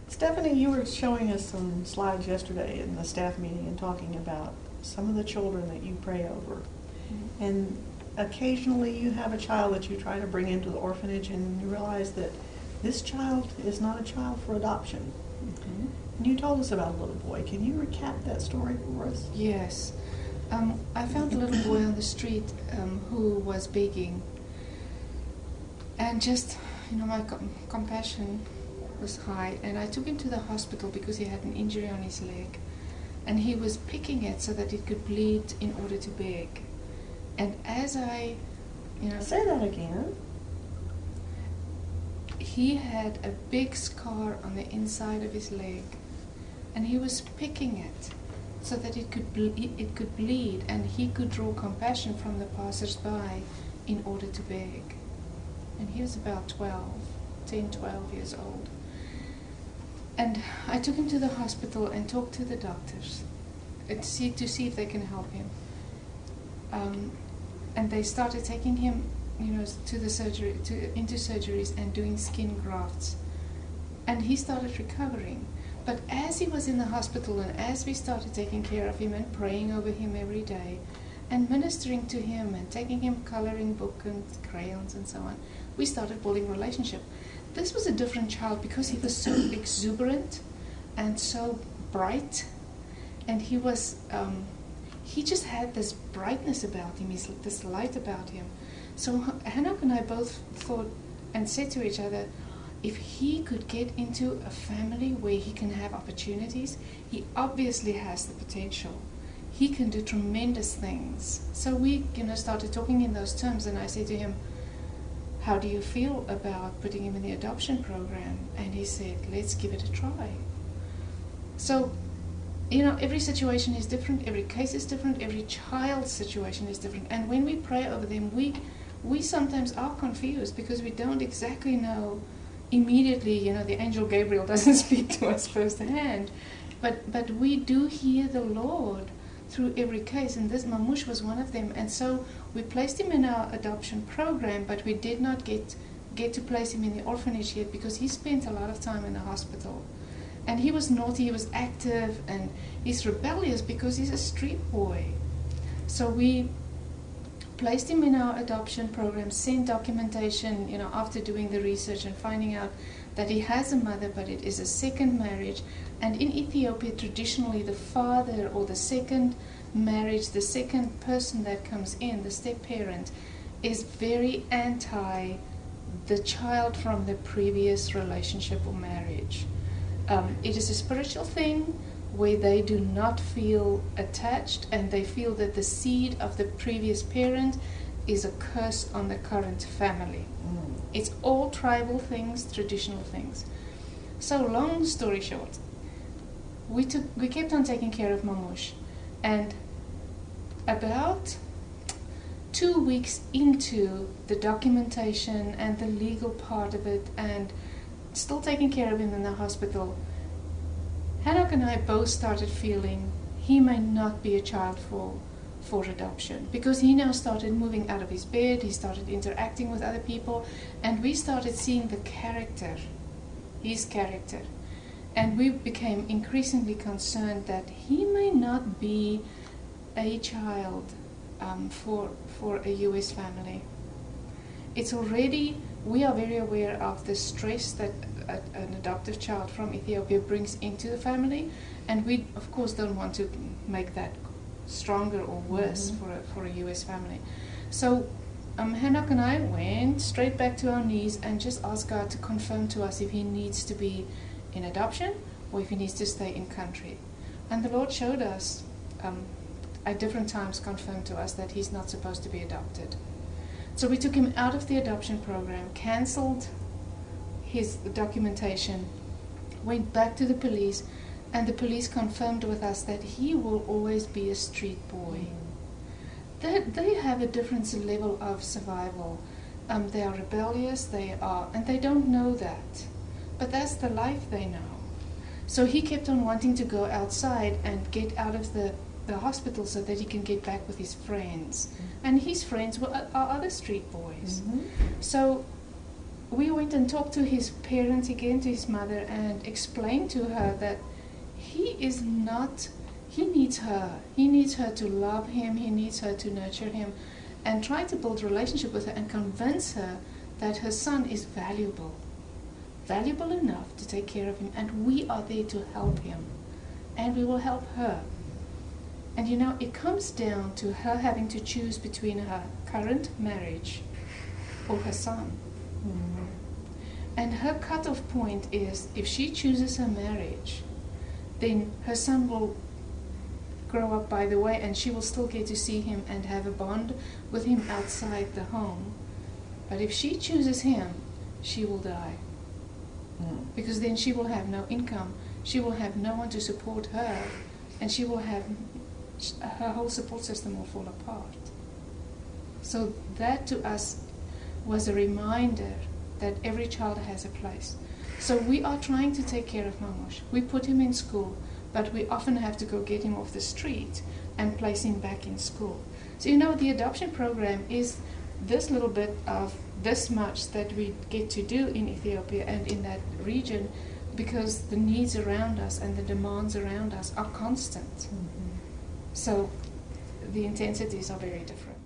Stephanie, you were showing us some slides yesterday in the staff meeting and talking about some of the children that you pray over. Mm-hmm. And occasionally you have a child that you try to bring into the orphanage and you realize that this child is not a child for adoption. Mm-hmm. And you told us about a little boy. Can you recap that story for us? Yes. I found a little boy on the street who was begging. And just, my compassion was high. And I took him to the hospital because he had an injury on his leg. And he was picking it so that it could bleed in order to beg. And as I, Say that again. He had a big scar on the inside of his leg. And he was picking it so that it could bleed, and he could draw compassion from the passers-by in order to beg. And he was about 10, 12 years old. And I took him to the hospital and talked to the doctors to see if they can help him. And they started taking him, to the surgery, into surgeries and doing skin grafts. And he started recovering. But as he was in the hospital and as we started taking care of him and praying over him every day and ministering to him and taking him coloring book and crayons and so on, we started building relationship. This was a different child because he was so exuberant and so bright, and he was he just had this brightness about him, this light about him. So Hannah and I both thought and said to each other, if he could get into a family where he can have opportunities, he obviously has the potential. He can do tremendous things. So we, started talking in those terms, and I said to him, how do you feel about putting him in the adoption program? And he said, let's give it a try. So, every situation is different, every case is different, every child's situation is different. And when we pray over them, we sometimes are confused because we don't exactly know immediately, the angel Gabriel doesn't speak to us firsthand, but we do hear the Lord through every case, and this Mamush was one of them. And so we placed him in our adoption program, but we did not get to place him in the orphanage yet because he spent a lot of time in the hospital. And he was naughty, he was active, and he's rebellious because he's a street boy. So we placed him in our adoption program, sent documentation, after doing the research and finding out that he has a mother, but it is a second marriage. And in Ethiopia, traditionally, the father or the second marriage, the second person that comes in, the step-parent, is very anti the child from the previous relationship or marriage. It is a spiritual thing where they do not feel attached, and they feel that the seed of the previous parent is a curse on the current family. It's all tribal things, traditional things. So long story short, we kept on taking care of Mamush, and about 2 weeks into the documentation and the legal part of it, and still taking care of him in the hospital, Hannah and I both started feeling he may not be a child for adoption, because he now started moving out of his bed, he started interacting with other people, and we started seeing the character, his character. And we became increasingly concerned that he may not be a child for a U.S. family. It's already, we are very aware of the stress that an adoptive child from Ethiopia brings into the family, and we of course don't want to make that stronger or worse for a U.S. family. So Hannah and I went straight back to our knees and just asked God to confirm to us if he needs to be in adoption or if he needs to stay in country. And the Lord showed us at different times, confirmed to us that he's not supposed to be adopted. So we took him out of the adoption program, cancelled his documentation, went back to the police, and the police confirmed with us that he will always be a street boy. They have a different level of survival. They are rebellious, and they don't know that. But that's the life they know. So he kept on wanting to go outside and get out of the hospital so that he can get back with his friends. And his friends are other street boys. So we went and talked to his parents again, to his mother, and explained to her that he is not, he needs her. He needs her to love him, he needs her to nurture him, and try to build a relationship with her and convince her that her son is valuable enough to take care of him, and we are there to help him, and we will help her. And you know, it comes down to her having to choose between her current marriage or her son. Mm-hmm. And her cutoff point is, if she chooses her marriage, then her son will grow up by the way, and she will still get to see him and have a bond with him outside the home. But if she chooses him, she will die. Mm. Because then she will have no income, she will have no one to support her, and she will have, her whole support system will fall apart. So that to us was a reminder that every child has a place. So we are trying to take care of Mamosh. We put him in school, but we often have to go get him off the street and place him back in school. So you know, the adoption program is this little bit of this much that we get to do in Ethiopia and in that region, because the needs around us and the demands around us are constant. Mm-hmm. So the intensities are very different.